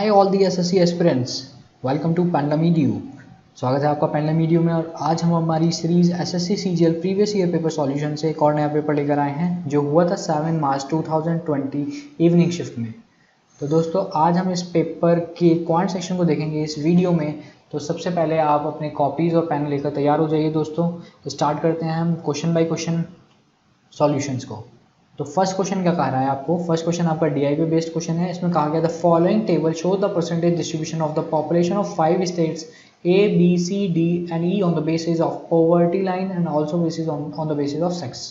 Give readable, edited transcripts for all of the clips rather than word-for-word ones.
Hi all the SSC aspirants, welcome to Pendulum EDU. स्वागत है आपका पेंडलम ईडीयू में। और आज हम हमारी series SSC CGL previous year paper solution से एक और नया पेपर लेकर आए हैं जो हुआ था 7 मार्च 2020 इवनिंग शिफ्ट में। तो दोस्तों आज हम इस पेपर के क्वांट सेक्शन को देखेंगे इस वीडियो में। तो सबसे पहले आप अपने कॉपीज़ और पेन लेकर तैयार हो जाइए दोस्तों। स्टार्ट करते हैं हम क्वेश्चन बाय क्वेश्चन सॉल्यूशंस को। तो फर्स्ट क्वेश्चन क्या कह रहा है आपको? फर्स्ट क्वेश्चन आपका डीआई पे बेस्ड क्वेश्चन है। इसमें कहा गया the following table show the percentage distribution of the population of 5 states A, B, C, D and E on the basis of poverty line and also basis on the basis of sex.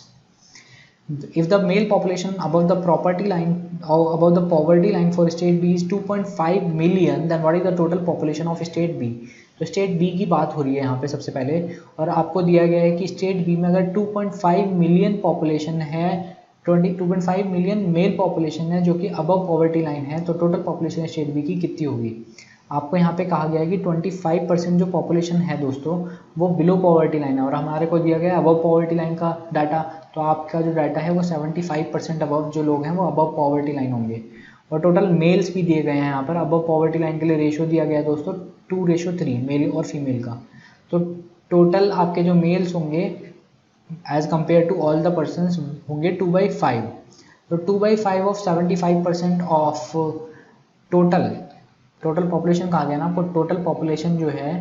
If the male population above the property line or above the poverty line for state B is 2.5 million, then what is the total population of state B? तो state B की बात हो रही है यहाँ पे सबसे पहले, और आपको दिया गया है कि स्टेट बी में अगर 2.5 मिलियन पॉपुलेशन है, 2.5 मिलियन मेल पॉपुलेशन है जो कि अबव पॉवर्टी लाइन है, तो टोटल पॉपुलेशन स्टेट बी की कितनी होगी? आपको यहाँ पे कहा गया है कि 25% जो पॉपुलेशन है दोस्तों वो बिलो पॉवर्टी लाइन है, और हमारे को दिया गया है अबव पॉवर्टी लाइन का डाटा। तो आपका जो डाटा है वो 75% अबव जो लोग हैं वो अबव पॉवर्टी लाइन होंगे। और टोटल मेल्स भी दिए गए हैं यहाँ पर। अबव पॉवर्टी लाइन के लिए रेशो दिया गया है दोस्तों 2:3 मेल और फीमेल का। तो टोटल आपके जो मेल्स होंगे as compare to all the persons होंगे 2/5। तो 2/5 ऑफ 75% ऑफ टोटल पॉपुलेशन कहा गया ना आपको। टोटल पॉपुलेशन जो है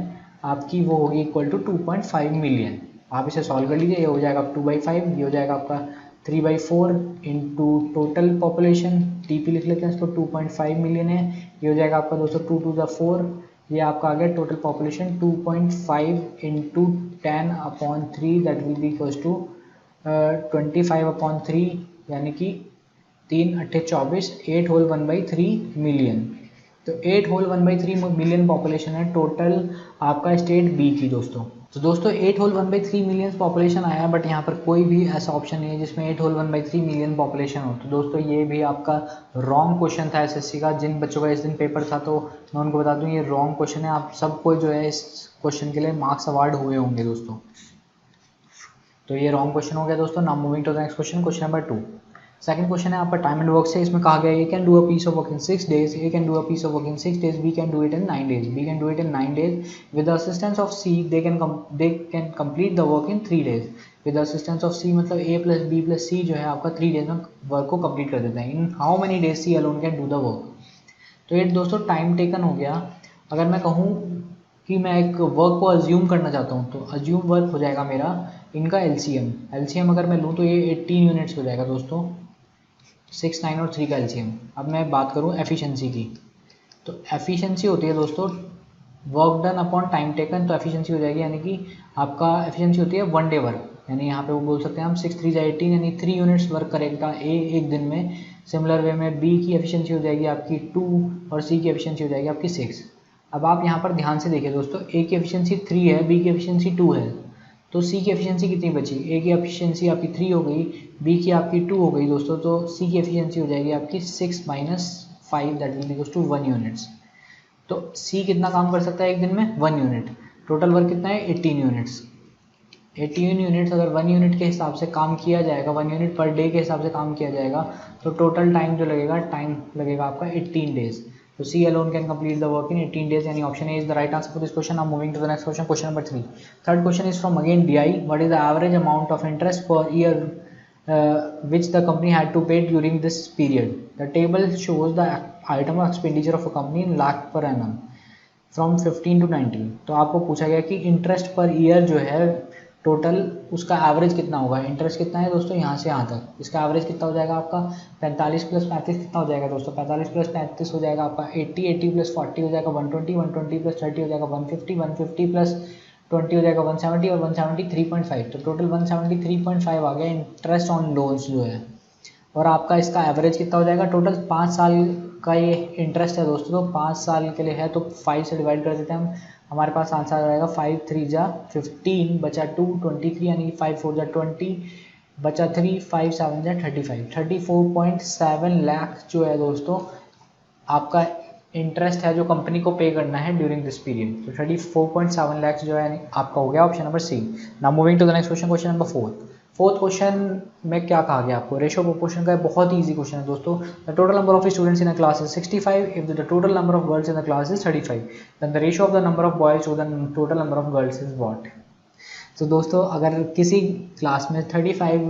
आपकी वो होगी इक्वल टू 2.5 मिलियन। आप इसे सॉल्व कर लीजिए, ये हो जाएगा 2/5, ये हो जाएगा आपका 3/4 इंटू टोटल पॉपुलेशन टीपी लिख लेते हैं इसको, 2.5 मिलियन है। ये हो जाएगा आपका दोस्तों 2 to the 4, ये आपका आ गया total population 2.5 into 10/3 that will be equals to 25/3, यानी कि 3 8 24, 8 होल 1/3 मिलियन। तो 8 होल 1/3 मिलियन पॉपुलेशन है टोटल आपका स्टेट बी की दोस्तों। तो दोस्तों 8 होल 1/3 मिलियन पॉपुलेशन आया, बट यहाँ पर कोई भी ऐसा ऑप्शन नहीं है जिसमें 8 होल 1/3 मिलियन पॉपुलेशन हो। तो दोस्तों ये भी आपका रॉन्ग क्वेश्चन था एसएससी का। जिन बच्चों का इस दिन पेपर था तो मैं उनको बता दूं ये रॉन्ग क्वेश्चन है। आप सबको जो है इस क्वेश्चन के लिए मार्क्स अवार्ड हुए होंगे दोस्तों। तो ये रॉन्ग क्वेश्चन हो गया दोस्तों। Now moving to the next question, question number 2। Second question है आपका टाइम एंड वर्क से। इसमें कहा गया A can do a piece of work in 6 days, A can do a piece of work in 6 days, B can do it in 9 days, B can do it in 9 days with the assistance of C, they can complete the work in 3 days। With the assistance of C मतलब A plus B plus C जो है आपका 3 days में work को complete कर देते हैं। In how many days C alone can do the work? तो ये दोस्तों टाइम टेकन हो गया। अगर मैं कहूँ कि मैं एक वर्क को अज्यूम करना चाहता हूँ तो अज्यूम वर्क हो जाएगा मेरा इनका एलसीएम अगर मैं लूँ तो ये 18 यूनिट्स हो जाएगा दोस्तों, 6, 9 और 3 का एलसीएम। अब मैं बात करूँ एफिशिएंसी की, तो एफिशिएंसी होती है दोस्तों work done upon time taken. तो एफिशिएंसी हो जाएगी, यानी कि आपका एफिशिएंसी होती है 1 डे वर्क, यानी यहाँ पे वो बोल सकते हैं हम 6 3 18, यानी 3 यूनिट्स वर्क करेगा ए एक दिन में। सिमिलर वे में बी की एफिशिएंसी हो जाएगी आपकी 2 और सी की एफिशिएंसी हो जाएगी आपकी 6। अब आप यहाँ पर ध्यान से देखिए दोस्तों, ए की एफिशिएंसी 3 है, बी की एफिशिएंसी 2 है, तो सी की एफिशिएंसी कितनी बची? ए की एफिशिएंसी आपकी 3 हो गई, बी की आपकी 2 हो गई दोस्तों, तो सी की एफिशिएंसी हो जाएगी आपकी 6 - 5 that will equals to 1 units. तो सी कितना काम कर सकता है एक दिन में? 1 यूनिट। टोटल वर्क कितना है? 18 यूनिट्स। 18 यूनिट्स अगर 1 यूनिट के हिसाब से काम किया जाएगा, 1 यूनिट पर डे के हिसाब से काम किया जाएगा, तो टोटल टाइम जो लगेगा, टाइम लगेगा आपका 18 days. So C alone can complete the work in 18 days, and option A is the right answer for this question. Now moving to the next question, question number 3. Third question is from again DI. What is the average amount of interest per year which the company had to pay during this period? The table shows the item of expenditure of a company in lakh per annum from 15 to 19. तो आपको पूछा गया कि interest per year जो है total उसका average कितना होगा। इंटरेस्ट कितना है दोस्तों यहाँ से यहाँ तक, इसका एवरेज कितना हो जाएगा आपका 45 + 35 कितना हो जाएगा दोस्तों? 45 + 35 हो जाएगा आपका 80, 80 + 40 हो जाएगा 120, 120 + 30 हो जाएगा 150, 150 + 20 हो जाएगा 170 और 170 3.5। तो टोटल 173.5 आ गया इंटरेस्ट ऑन लोन्स जो है। और आपका इसका एवरेज कितना हो जाएगा? टोटल 5 साल का ये इंटरेस्ट है दोस्तों, तो 5 साल के लिए है, तो 5 से डिवाइड कर देते हैं हम। हमारे पास आंसर आ जाएगा 5 3 जा 15 बचा 2 23, यानी कि 5 4 जा 20 बचा 3 5 7 जा 35, 34.7 लाख जो है दोस्तों आपका इंटरेस्ट है जो कंपनी को पे करना है ड्यूरिंग दिस पीरियड। तो 34.7 लाख जो है आपका हो गया option number C. Now moving to the next question, question number 4। Fourth question में क्या कहा गया आपको, रेशियो प्रोपोर्शन का बहुत ही ईजी क्वेश्चन है दोस्तों। The total number of students in a class is 65 if the total number of girls in the class is 35 then the ratio of the number of boys to the total number of girls is what. तो दोस्तों अगर किसी class में 35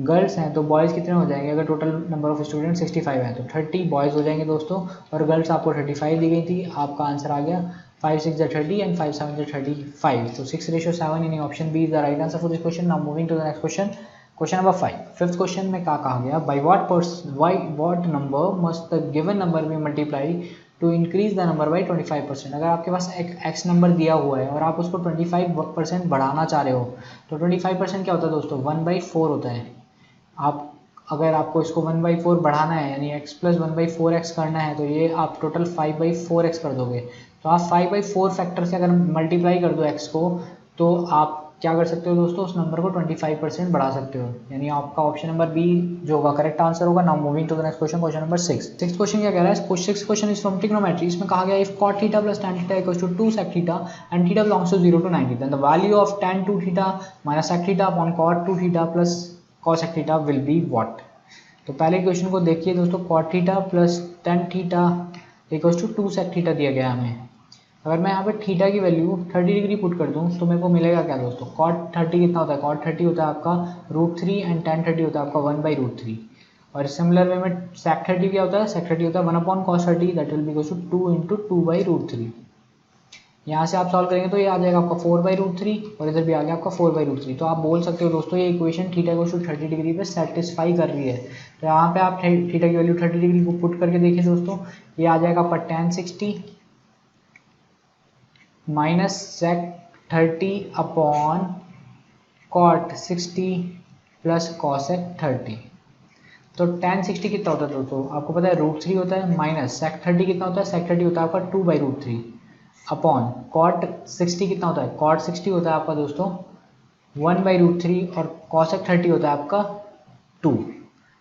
girls हैं तो boys कितने हो जाएंगे, अगर टोटल नंबर ऑफ स्टूडेंट 65 हैं तो 30 बॉयज़ हो जाएंगे दोस्तों, और गर्ल्स आपको 35 दी गई थी। आपका आंसर आ गया 5 6 30 एंड 5 7 35। तो 6:7 in option B is the right answer for this question. Now moving to the next question, question number 5। Fifth question में क्या कहा गया, by what number must the given number be multiply to increase the number by 25%। अगर आपके पास एक x number दिया हुआ है और आप उसको 25% बढ़ाना चाह रहे हो तो 25% क्या होता है दोस्तों, 1/4 होता है। आप अगर आपको इसको 1/4 बढ़ाना है यानी x प्लस 1/4x करना है तो ये आप टोटल 5/4x कर दोगे। तो आप 5/4 फैक्टर से अगर मल्टीप्लाई कर दो x को तो आप क्या कर सकते हो दोस्तों, उस नंबर को 25% बढ़ा सकते हो, यानी आपका ऑप्शन नंबर बी जो होगा करेक्ट आंसर होगा। Now moving to the next question, question number 6। Sixth question क्या कह रहा है, sixth question is from trigonometry. इसमें कहा गया if cot theta plus tan theta equals to 2 sec theta and theta belongs to 0 to 90 then the value of tan 2 theta minus sec theta upon cot 2 theta plus cos sec theta will be what. तो पहले question को देखिए दोस्तों, cot theta plus tan theta equals to 2 sec theta दिया गया हमें। अगर मैं यहाँ पे थीटा की वैल्यू 30 डिग्री पुट कर दूँ तो मेरे को मिलेगा क्या दोस्तों, cot 30 कितना होता है, cot 30 होता है आपका √3 एंड tan 30 होता है आपका 1/√3। और सिमिलर वे में sec 30 क्या होता है, sec 30 होता है 1/cos 30 that will be equals to 2 × 2/√3। यहाँ से आप सॉल्व करेंगे तो ये आ जाएगा आपका 4/√3 और इधर भी आ गया आपका 4/√3। तो आप बोल सकते हो दोस्तों ये equation theta equals to 30 degree पे सेटिस्फाई कर रही है। तो यहाँ पे आप थीटा की वैल्यू 30 डिग्री को पुट करके देखिए दोस्तों, ये आ जाएगा आपका tan 60 minus sec 30 upon cot 60 plus cosec 30। तो tan 60 कितना होता है दोस्तों, आपको पता है √3 होता है, माइनस sec 30 कितना होता है, sec 30 होता है आपका 2/√3 अपॉन cot 60 कितना होता है, cot 60 होता है आपका दोस्तों 1/√3 और cosec 30 होता है आपका 2।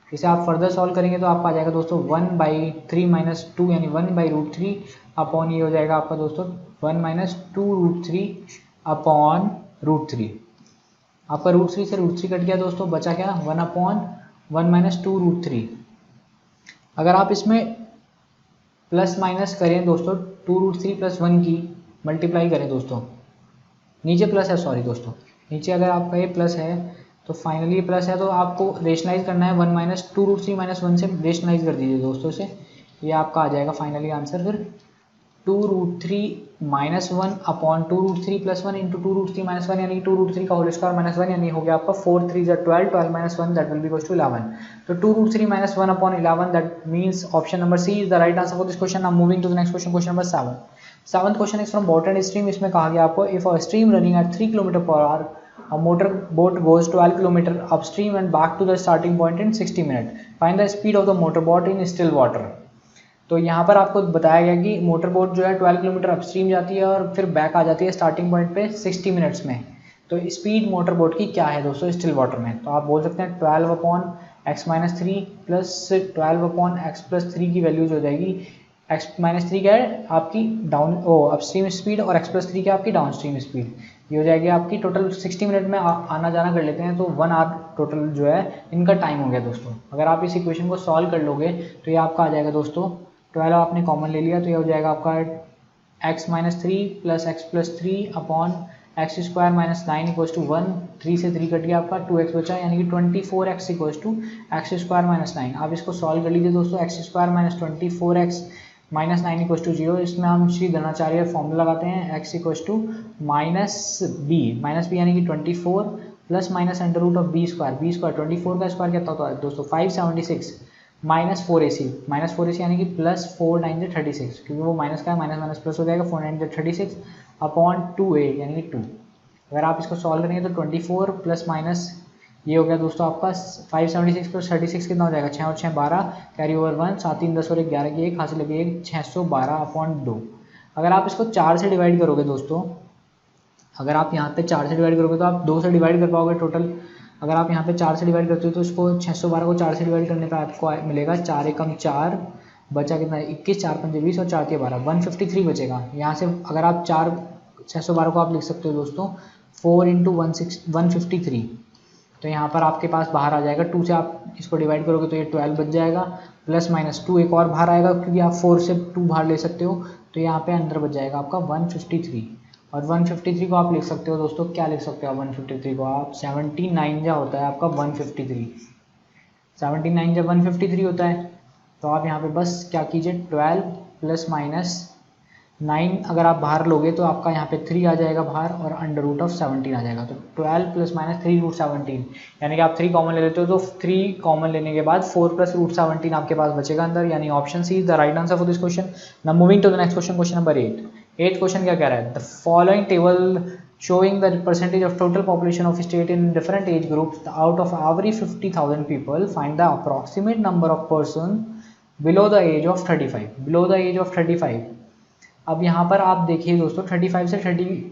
इसे आप फर्दर सॉल्व करेंगे तो आपका आ जाएगा दोस्तों 1/3 माइनस 2 यानी 1/√3 अपॉन ये हो जाएगा आपका दोस्तों 1 माइनस 2√3 अपॉन √3। आपका √3 से √3 कट गया दोस्तों, बचा क्या 1/1 माइनस 2√3। अगर आप इसमें प्लस माइनस करें दोस्तों 2√3 प्लस 1 की मल्टीप्लाई करें दोस्तों, नीचे प्लस है सॉरी दोस्तों, नीचे अगर आपका ये प्लस है तो फाइनली प्लस है तो आपको रेशनलाइज करना है 1 माइनस 2√3 माइनस 1 से रेशनलाइज कर दीजिए दोस्तों से, ये आपका आ जाएगा फाइनली आंसर फिर 2√3 minus 1 upon 2√3 plus 1 into 2√3 minus 1 यानी 2√3 का होल स्क्वायर माइनस 1 यानी हो गया आपका 4 3 12 12 minus 1 that will be equals to 11। तो 2√3 minus 1 upon 11 that means option number C is the right answer for this question. Now moving to the next question, question number 7। Seventh question is from boat and stream. इसमें कहा गया आपको if a stream running at 3 km/h a motor boat goes 12 km upstream and back to the starting point in 60 minutes. Find the speed of the motor boat in still water. तो यहाँ पर आपको बताया गया कि मोटर बोट जो है 12 kilometre upstream जाती है और फिर बैक आ जाती है स्टार्टिंग पॉइंट पे 60 मिनट्स में। तो स्पीड मोटर बोट की क्या है दोस्तों स्टिल वाटर में, तो आप बोल सकते हैं 12/x-3 प्लस 12/x+3 की वैल्यूज हो जाएगी। x-3 क्या है आपकी अपस्ट्रीम स्पीड और x+3 क्या आपकी डाउनस्ट्रीम स्पीड, ये हो जाएगी आपकी टोटल 60 मिनट में आना जाना कर लेते हैं तो 1 आवर टोटल जो है इनका टाइम हो गया दोस्तों। अगर आप इस इक्वेशन को सॉल्व कर लोगे तो ये आपका आ जाएगा दोस्तों 12 आपने कॉमन ले लिया तो ये हो जाएगा आपका x-3 plus x+3 upon x² minus 9 equals to 1। 3 से 3 कट गया आपका 2x बचा यानी कि 24x equals to x² minus 9। आप इसको सॉल्व कर लीजिए दोस्तों, x² minus 24x minus 9 equals to 0। इसमें हम श्री धनाचार्य फॉर्मूला लगाते हैं x equals to minus B यानी कि 24 plus minus under root of b² 24 का स्क्वायर कितना होता है दोस्तों 576 माइनस 4ac यानी कि प्लस 4 9 36 क्योंकि वो माइनस का है, माइनस माइनस प्लस हो जाएगा 4 9 36 अपॉन 2a यानी कि 2। अगर आप इसको सॉल्व करेंगे तो 24 प्लस माइनस ये हो गया दोस्तों आपका 576 प्लस 36 कितना हो जाएगा 6 और 6 12 कैरी ओवर 1 7 3 10 और 1 11 की 1 हासिल लगी 1 612 अपॉन 2। अगर आप इसको 4 से डिवाइड करोगे दोस्तों, अगर आप यहाँ पे 4 से डिवाइड करोगे तो आप 2 से डिवाइड कर पाओगे टोटल। अगर आप यहाँ पे 4 से डिवाइड करते हो तो इसको 612 को 4 से डिवाइड करने पर आपको मिलेगा 4 एकम 4 बचा कितना 21 4 5 20 और 4 के 12 153 बचेगा। यहाँ से अगर आप 612 को आप लिख सकते हो दोस्तों 4 × 153। तो यहाँ पर आपके पास बाहर आ जाएगा 2 से आप इसको डिवाइड करोगे तो ये 12 बच जाएगा, प्लस माइनस 2 एक और बाहर आएगा क्योंकि आप 4 से 2 बाहर ले सकते हो, तो यहाँ पे अंदर बच जाएगा आपका 153। और 153 को आप लिख सकते हो दोस्तों, क्या लिख सकते हो आप 153 को, आप 79 जा होता है आपका 153, 79 जब 153 होता है, तो आप यहाँ पे बस क्या कीजिए 12 प्लस माइनस 9 अगर आप बाहर लोगे तो आपका यहाँ पे 3 आ जाएगा बाहर और अंडर रूट ऑफ 17 आ जाएगा। तो 12 प्लस माइनस 3 रूट 17, यानी कि आप 3 कॉमन ले लेते हो तो 3 कॉमन लेने के बाद 4 प्लस रूट 17 आपके पास बचेगा अंदर, यानी option C is the right answer for this question. Now moving to the next question, question number 8 question क्या कह रहा है, the following table showing the percentage of total population of state in different age groups out of every 50,000 people, find the approximate number of person below the age of 35, below the age of 35। अब यहाँ पर आप देखिए दोस्तों 35 से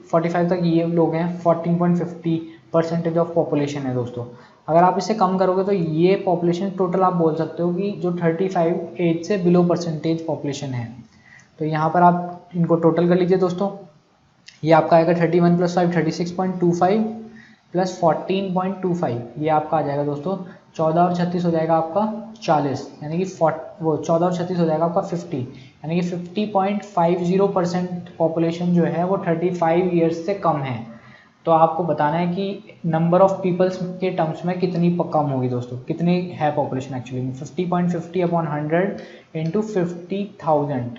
45 तक ये लोग हैं, 14.50% ऑफ पॉपुलेशन है दोस्तों। अगर आप इसे कम करोगे तो ये पॉपुलेशन टोटल आप बोल सकते हो कि जो 35 एज से बिलो परसेंटेज पॉपुलेशन है। तो यहाँ पर आप इनको टोटल कर लीजिए दोस्तों, ये आपका आएगा 31 प्लस 5 36.25 प्लस 14.25, ये आपका आ जाएगा दोस्तों 14 और 36 हो जाएगा आपका 40, यानी कि 14 और 36 हो जाएगा आपका 50, यानी कि 50.50% पॉपुलेशन जो है वो 35 ईयर्स से कम है। तो आपको बताना है कि नंबर ऑफ पीपल्स के टर्म्स में कितनी कम होगी दोस्तों, कितनी है पॉपुलेशन एक्चुअली में, 50.50 अपॉन 100 इंटू 50,000,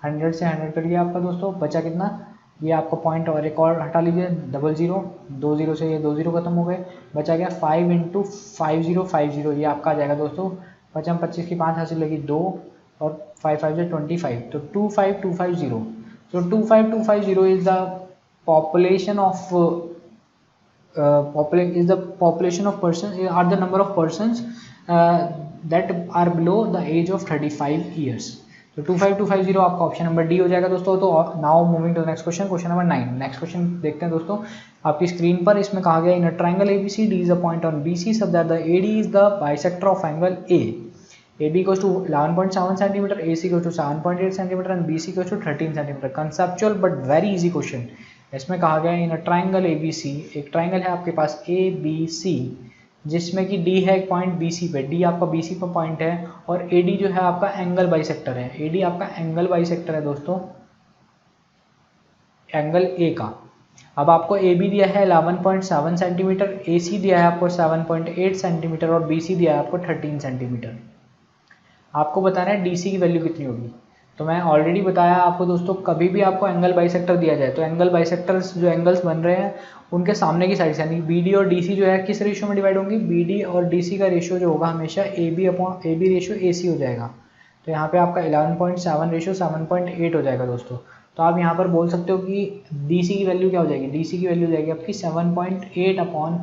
100 से 100 करिए आपका दोस्तों, बचा कितना, ये आपका पॉइंट और एक और हटा लीजिए, 00, 20 से ये 20 खत्म हो गए, बचा गया 5 इंटू 5050, ये आपका आ जाएगा दोस्तों 55 25 की 5 हासिल लगी 2 और 5 5 से 25, तो 25250। तो 25250 is the population of is the population of persons, are the number of persons that are below the age of 35 years। तो 25250 आपका ऑप्शन नंबर डी हो जाएगा दोस्तों। तो now moving to the next question, question number 9। Next question देखते हैं दोस्तों आपकी स्क्रीन पर। इसमें कहा गया in a triangle ABC D is a point on BC so that the AD is the bisector of angle A. AB goes to 11.7 cm, AC goes to 7.8 cm and BC goes to 13 cm। Conceptual but very easy question. इसमें कहा गया in a triangle ABC, एक triangle है आपके पास ABC जिसमें कि D है एक पॉइंट BC पे, D आपका BC पे पॉइंट है और AD जो है आपका एंगल बाइसेक्टर है, AD आपका एंगल बाइसेक्टर है दोस्तों, एंगल A का। अब आपको AB दिया है 11.7 सेंटीमीटर, AC दिया है आपको 7.8 सेंटीमीटर और BC दिया है आपको 13 सेंटीमीटर। आपको बताना है DC की वैल्यू कितनी होगी। तो मैं ऑलरेडी बताया आपको दोस्तों, कभी भी आपको एंगल बाइसेक्टर दिया जाए तो एंगल बाइसेक्टर्स जो एंगल्स बन रहे हैं उनके सामने की साइड से यानी BD और DC जो है किस रेशियो में डिवाइड होंगी, BD और DC का रेशियो जो होगा हमेशा AB रेशियो AC हो जाएगा। तो यहाँ पे आपका 11.7 रेशियो 7.8 हो जाएगा दोस्तों। तो आप यहाँ पर बोल सकते हो कि DC की वैल्यू क्या हो जाएगी, DC की वैल्यू हो जाएगी आपकी 7.8 अपॉन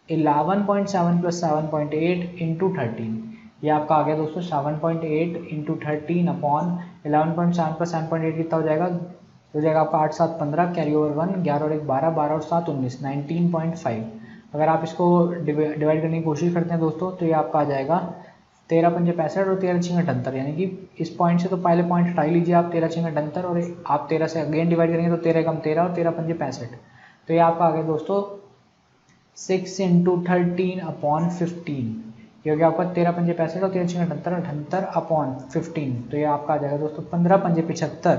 11.7 प्लस 7.8 इंटू 13, ये आपका आ गया दोस्तों 7.8 इंटू 13 अपॉन 11.7 प्लस 7.8 कितना हो जाएगा आपका 8 7 15, कैरी ओवर 1, 11 और 1 12, 12 और 7 19, 19.5। अगर आप इसको डिवाइड करने की कोशिश करते हैं दोस्तों तो ये आपका आ जाएगा 13 पंजे 65 और 13 छः 78, यानी कि इस पॉइंट से तो पहले पॉइंट हटा लीजिए आप 13 छः 78 और आप 13 से अगेन डिवाइड करेंगे तो 13 कम 13 और 13 पंजे 65, तो ये आपका आ गया दोस्तों 6 इंटू 13 अपॉन 15, ये हो गया आपका 13 पंजे 65 और 13 छः 78, 78 अपॉन 15, तो ये आपका आ जाएगा दोस्तों 15 पंजे 75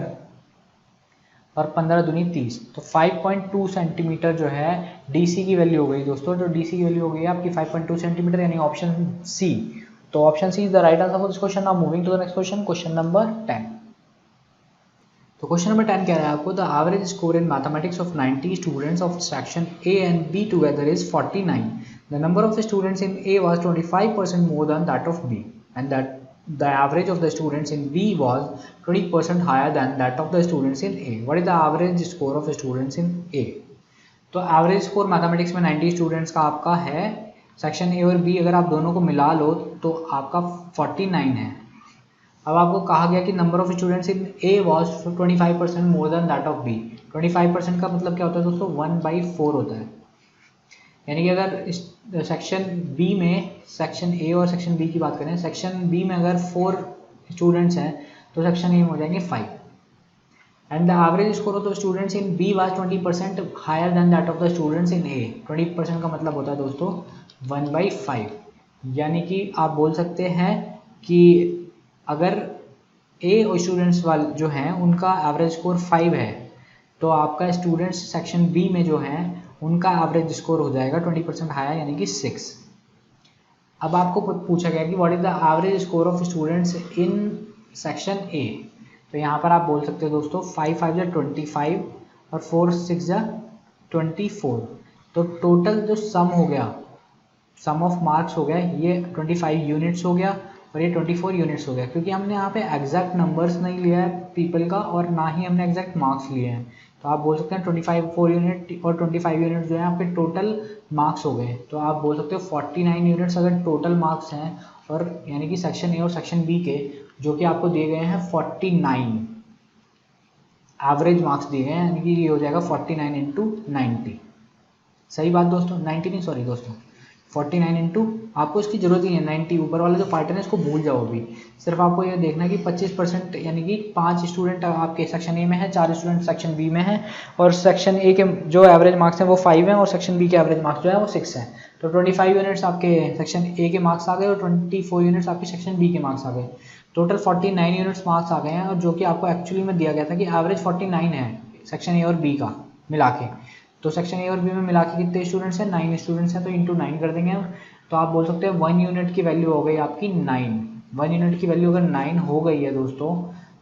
और 15 दूनी 30, तो 5.2 सेंटीमीटर जो है DC की वैल्यू हो गई दोस्तों। जो DC की वैल्यू हो गई आपकी 5.2 सेंटीमीटर, यानी ऑप्शन सी। तो option C is the right answer for this question. Now moving to the next question, question number 10। तो क्वेश्चन नंबर 10 कह रहा है आपको the average score in mathematics of 90 students of section A and B together is 49. The number of the students in A was 25% more than that of B, and that the average of the students in B was 20% higher than that of the students in A. What is the average score of the students in A? तो average score mathematics में 90 students का आपका है, section A और B अगर आप दोनों को मिला लो तो आपका 49 है। अब आपको कहा गया कि number of students in A was 25% more than that of B। 25% का मतलब क्या होता है दोस्तों, 1/4 होता है, यानी कि अगर सेक्शन B में सेक्शन A और सेक्शन B की बात करें, सेक्शन B में अगर 4 स्टूडेंट्स हैं तो सेक्शन A में हो जाएंगे 5। And the average score of the students in B was 20% higher than that of the students in A. 20% का मतलब होता है दोस्तों 1/5, यानी कि आप बोल सकते हैं कि अगर ए स्टूडेंट्स वाले जो हैं उनका एवरेज स्कोर 5 है, तो आपका स्टूडेंट्स सेक्शन बी में जो हैं उनका एवरेज स्कोर हो जाएगा 20% हायर, यानी कि 6। अब आपको पूछा गया कि what is the average score of students in section ए। तो यहाँ पर आप बोल सकते हो दोस्तों 5 5 जा 25 और 4 6 जा 24। तो टोटल जो सम हो गया, सम ऑफ मार्क्स हो गया, ये 25 यूनिट्स हो गया और ये 24 यूनिट्स हो गया, क्योंकि हमने यहाँ पे एग्जैक्ट नंबर्स नहीं लिया है पीपल का और ना ही हमने एग्जैक्ट मार्क्स लिए हैं। तो आप बोल सकते हैं 4 यूनिट और 25 यूनिट जो है यहाँ पे टोटल मार्क्स हो गए। तो आप बोल सकते हो 49 यूनिट्स अगर टोटल मार्क्स हैं, और यानी कि सेक्शन ए और सेक्शन बी के जो कि आपको दिए गए हैं 49 एवरेज मार्क्स दिए गए हैं, यानी कि ये हो जाएगा 49 इंटू 90। सही बात दोस्तों, 90 नहीं, सॉरी दोस्तों 49 इंटू, आपको इसकी जरूरत ही है 90, ऊपर वाला जो पार्ट है ना इसको भूल जाओ अभी। सिर्फ आपको ये देखना है कि 25% यानी कि 5 स्टूडेंट आपके सेक्शन ए में है, 4 स्टूडेंट सेक्शन बी में है, और सेक्शन ए के जो एवरेज मार्क्स हैं वो 5 हैं और सेक्शन बी के एवरेज मार्क्स जो है वो 6 हैं। तो 25 यूनिट्स आपके सेक्शन ए के मार्क्स आ गए और 24 यूनिट्स आपके सेक्शन बी के मार्क्स आ गए। टोटल 49 यूनिट्स मार्क्स आ गए हैं, और जो कि आपको एक्चुअली में दिया गया था कि एवरेज 49 है सेक्शन ए और बी का मिला के। तो सेक्शन ए और बी में मिला के कितने स्टूडेंट्स हैं, 9 स्टूडेंट्स हैं, तो इंटू 9 कर देंगे हम। तो आप बोल सकते हैं 1 यूनिट की वैल्यू हो गई आपकी 9। 1 यूनिट की वैल्यू अगर 9 हो गई है दोस्तों,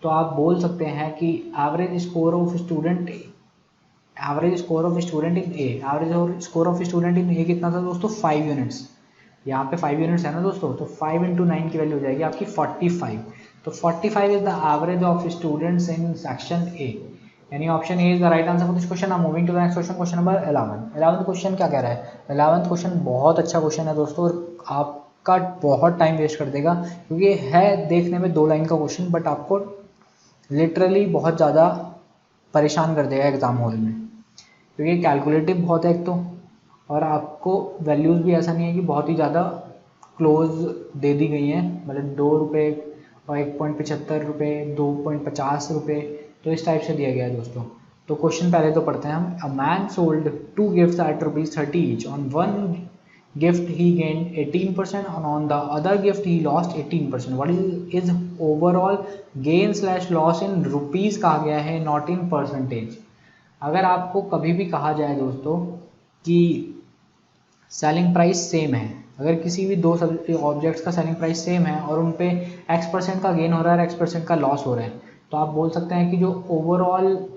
तो आप बोल सकते हैं कि average score of student in A, average score of student in A कितना था दोस्तों, 5 यूनिट्स। यहाँ पे 5 यूनिट्स है ना दोस्तों, तो 5 इंटू 9 की वैल्यू हो जाएगी आपकी 45। तो 45 is the average of students in section A, यानी option A is the right answer for this question. Moving to the next question, question number 11। 11th question क्या कह रहा है? 11th क्वेश्चन बहुत अच्छा क्वेश्चन है दोस्तों, और आपका बहुत टाइम वेस्ट कर देगा, क्योंकि है देखने में 2 लाइन का क्वेश्चन, बट आपको लिटरली बहुत ज़्यादा परेशान कर देगा एग्जाम हॉल में, क्योंकि कैलकुलेटिव बहुत है एक तो, और आपको वैल्यूज़ भी ऐसा नहीं है कि बहुत ही ज़्यादा क्लोज दे दी गई हैं, मतलब 2 रुपये और 1.75 रुपये, 2.50 रुपये, तो इस टाइप से दिया गया है दोस्तों। तो क्वेश्चन पहले तो पढ़ते हैं हम। A man sold 2 gifts at ₹30 each. On one gift he gained 18% and on the other gift he lost 18%. What is overall gain/loss in rupees कहा गया है, not in percentage। अगर आपको कभी भी कहा जाए दोस्तों कि सेलिंग प्राइस सेम है, अगर किसी भी 2 ऑब्जेक्ट्स का सेलिंग प्राइस सेम है और उन पे X% का गेन हो रहा है और X% का लॉस हो रहा है, तो आप बोल सकते हैं कि जो ओवरऑल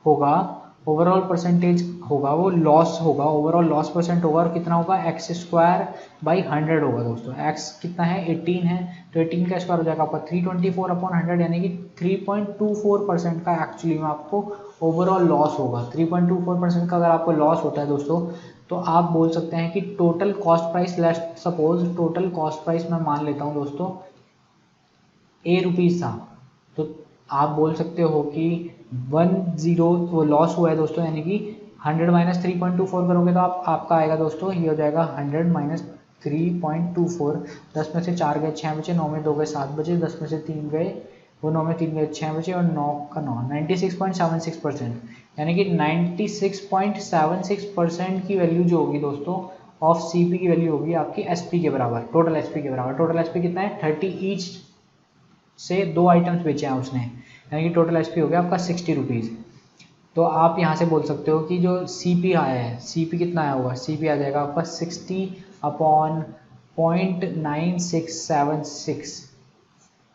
होगा, ओवरऑल परसेंटेज होगा वो लॉस होगा, ओवरऑल लॉस परसेंट होगा, और कितना होगा, x²/100 होगा दोस्तों। x कितना है, 18 है, तो 18 का स्क्वायर हो जाएगा आपका 324/100, यानी कि 3.24% का एक्चुअली में आपको ओवरऑल लॉस होगा। 3.24% का अगर आपको लॉस होता है दोस्तों, तो आप बोल सकते हैं कि total cost price, let's suppose total cost price मैं मान लेता हूँ दोस्तों ₹A था, तो आप बोल सकते हो कि 10 वो लॉस हुआ है दोस्तों, यानी कि 100 माइनस 3.24 करोगे तो आपका आएगा दोस्तों, ये हो जाएगा 100 माइनस 3.24। 10 में से 4 गए 6 बचे, 9 में 2 गए 7 बचे, 10 में से 3 गए वो 9 में 3 गए 6 बचे, और 9 का 9 96.76%, यानी कि 96.76% की वैल्यू जो होगी दोस्तों ऑफ CP की वैल्यू होगी आपकी SP के बराबर, टोटल SP के बराबर। टोटल SP कितना है, 30 ईच से 2 आइटम्स बेचे हैं उसने, यानी कि टोटल SP हो गया आपका 60 रुपीज़। तो आप यहाँ से बोल सकते हो कि जो CP आया है, CP कितना आया होगा, CP आ जाएगा आपका 60/0.9676।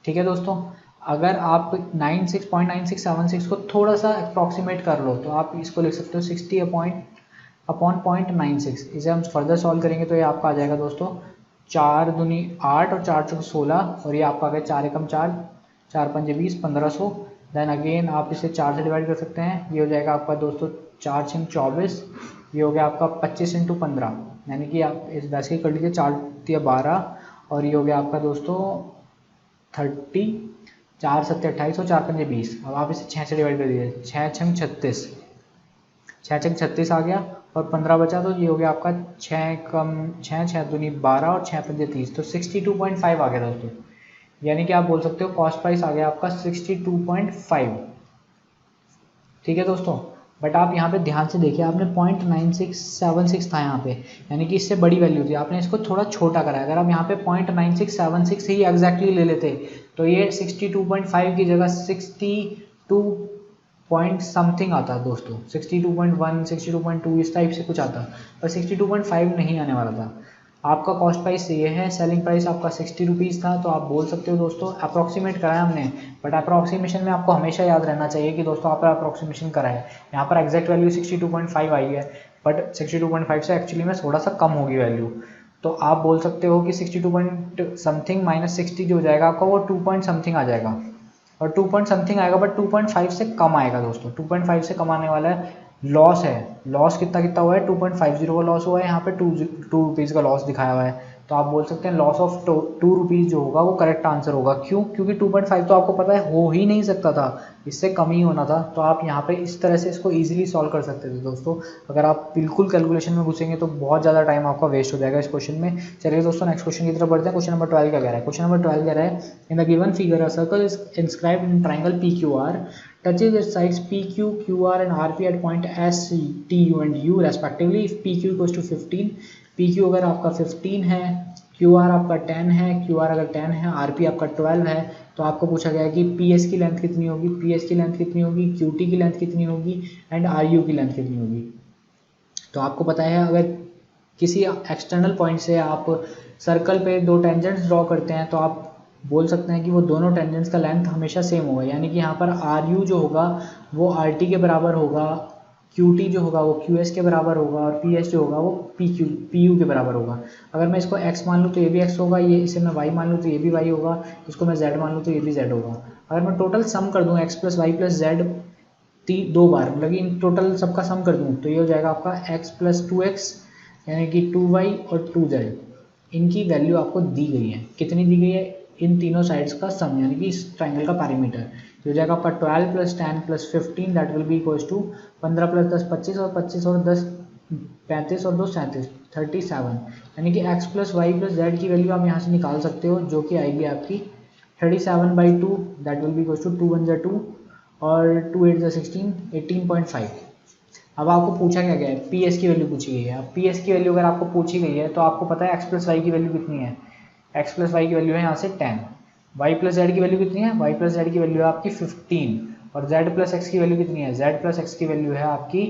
ठीक है दोस्तों, अगर आप 0.9676 को थोड़ा सा अप्रॉक्सीमेट कर लो तो आप इसको लिख सकते हो 60/0.96। इसे हम फर्दर सॉल्व करेंगे तो ये आपका आ जाएगा दोस्तों 4 दूनी 8 और 4 चौक 16, और ये आपका आ गया 4 एकम 4, 4 पंजे 20, 1500। देन अगेन आप इसे 4 से डिवाइड कर सकते हैं, ये हो जाएगा आपका दोस्तों 4 6 24, ये हो गया आपका 25 × 15, यानी कि आप इस वैसे ही कर लीजिए 4 या 12, और ये हो गया आपका दोस्तों 30, 4 7 28 और 4 पंजे 20। अब आप इसे 6 से डिवाइड कर दीजिए, 6 6 36, 6 6 36 आ गया, और 15 बचा, तो ये हो गया आपका 6 कम 6, 6 दूनी 12 और 6 पंजे 30, तो 62.5 आ गया दोस्तों, यानी कि आप बोल सकते हो कॉस्ट प्राइस आ गया आपका 62.5। ठीक है दोस्तों। बट आप यहाँ पे ध्यान से देखिए, आपने 0.9676 था यहाँ पे, यानी कि इससे बड़ी वैल्यू थी, आपने इसको थोड़ा छोटा करा है। अगर आप यहाँ पे 0.9676 ही एग्जैक्टली ले लेते तो ये 62.5 की जगह 62 पॉइंट समथिंग आता है दोस्तों, 62.1 62.2 इस टाइप से कुछ आता, पर 62.5 नहीं आने वाला था। आपका कॉस्ट प्राइस ये है, सेलिंग प्राइस आपका 60 रुपीज़ था, तो आप बोल सकते हो दोस्तों अप्रॉक्सीमेट कराया हमने। बट अप्रॉक्सीमेशन में आपको हमेशा याद रहना चाहिए कि दोस्तों आपका अप्रॉक्सीमेशन करा है। यहाँ पर एग्जैक्ट वैल्यू 62.5 आई है, बट 62.5 से एक्चुअली में थोड़ा सा कम होगी वैल्यू। तो आप बोल सकते हो कि 62 पॉइंट समथिंग माइनस 60 जो हो जाएगा आपका, वो 2 पॉइंट समथिंग आ जाएगा, और 2 पॉइंट समथिंग आएगा, बट 2.5 से कम आएगा दोस्तों। 2.5 से कम आने वाला है। लॉस है, लॉस कितना कितना हुआ है, 2.50 का लॉस हुआ है, यहाँ पे 2 रुपीज़ का लॉस दिखाया हुआ है। तो आप बोल सकते हैं लॉस ऑफ 2 रुपीज़ जो होगा वो करेक्ट आंसर होगा। क्यों? क्योंकि 2.5 तो आपको पता है हो ही नहीं सकता था, इससे कम ही होना था। तो आप यहाँ पे इस तरह से इसको ईजिली सॉल्व कर सकते थे दोस्तों। अगर आप बिल्कुल कैलकुलेशन में घुसेंगे तो बहुत ज़्यादा टाइम आपका वेस्ट हो जाएगा इस क्वेश्चन में। चलिए दोस्तों नेक्स्ट क्वेश्चन की तरफ बढ़ते हैं। क्वेश्चन नंबर 12 क्या कह रहा है? क्वेश्चन नंबर 12 कह रहा है, in the given figure a circle is inscribed in triangle PQR touches its sides PQ, QR and RP at point S, T, U and U respectively. If PQ equals to 15, PQ अगर आपका 15 है, QR आपका 10 है, QR अगर 10 है, RP आपका 12 है, तो आपको पूछा गया है कि PS की लेंथ कितनी होगी, PS की लेंथ कितनी होगी, QT की लेंथ कितनी होगी एंड RU की लेंथ कितनी होगी। तो आपको पता है अगर किसी एक्सटर्नल पॉइंट से आप सर्कल पे दो टेंजेंट्स ड्रॉ करते हैं तो आप बोल सकते हैं कि वो दोनों टेंजेंट्स का लेंथ हमेशा सेम होगा, यानी कि यहाँ पर RU जो होगा वो RT के बराबर होगा, QT जो होगा वो QS के बराबर होगा, और PS जो होगा वो PU के बराबर होगा। अगर मैं इसको X मान लूँ तो ये भी X होगा, ये इसे मैं Y मान लूँ तो ये भी Y होगा, इसको मैं Z मान लूँ तो ये भी Z होगा। अगर मैं टोटल सम कर दूँ X plus Y plus Z 2 बार, मतलब कि इन टोटल सबका सम कर दूँ तो ये हो जाएगा आपका X प्लस 2X यानी कि 2Y और 2Z। इनकी वैल्यू आपको दी गई है, कितनी दी गई है? इन तीनों साइड्स का सम, यानी कि इस ट्राइंगल का पैरीमीटर जो हो जाएगा आपका 12 plus 10 plus 15 that will be equals to 15 plus 10 25 और 25 और 10 35 और 2 37 37, यानी कि x plus Y plus Z की वैल्यू आप यहाँ से निकाल सकते हो, जो कि आएगी आपकी 37/2 that will be equals to 2 1 2 और 2 8 16 18.5। अब आपको पूछा क्या गया है? PS की वैल्यू पूछी गई है। अब PS की वैल्यू अगर आपको पूछी गई है तो आपको पता है x प्लस वाई की वैल्यू कितनी है? x प्लस वाई की वैल्यू है यहाँ से 10। y प्लस जेड की वैल्यू कितनी है? y प्लस जेड की वैल्यू है आपकी 15। और z प्लस एक्स की वैल्यू कितनी है? z प्लस एक्स की वैल्यू है आपकी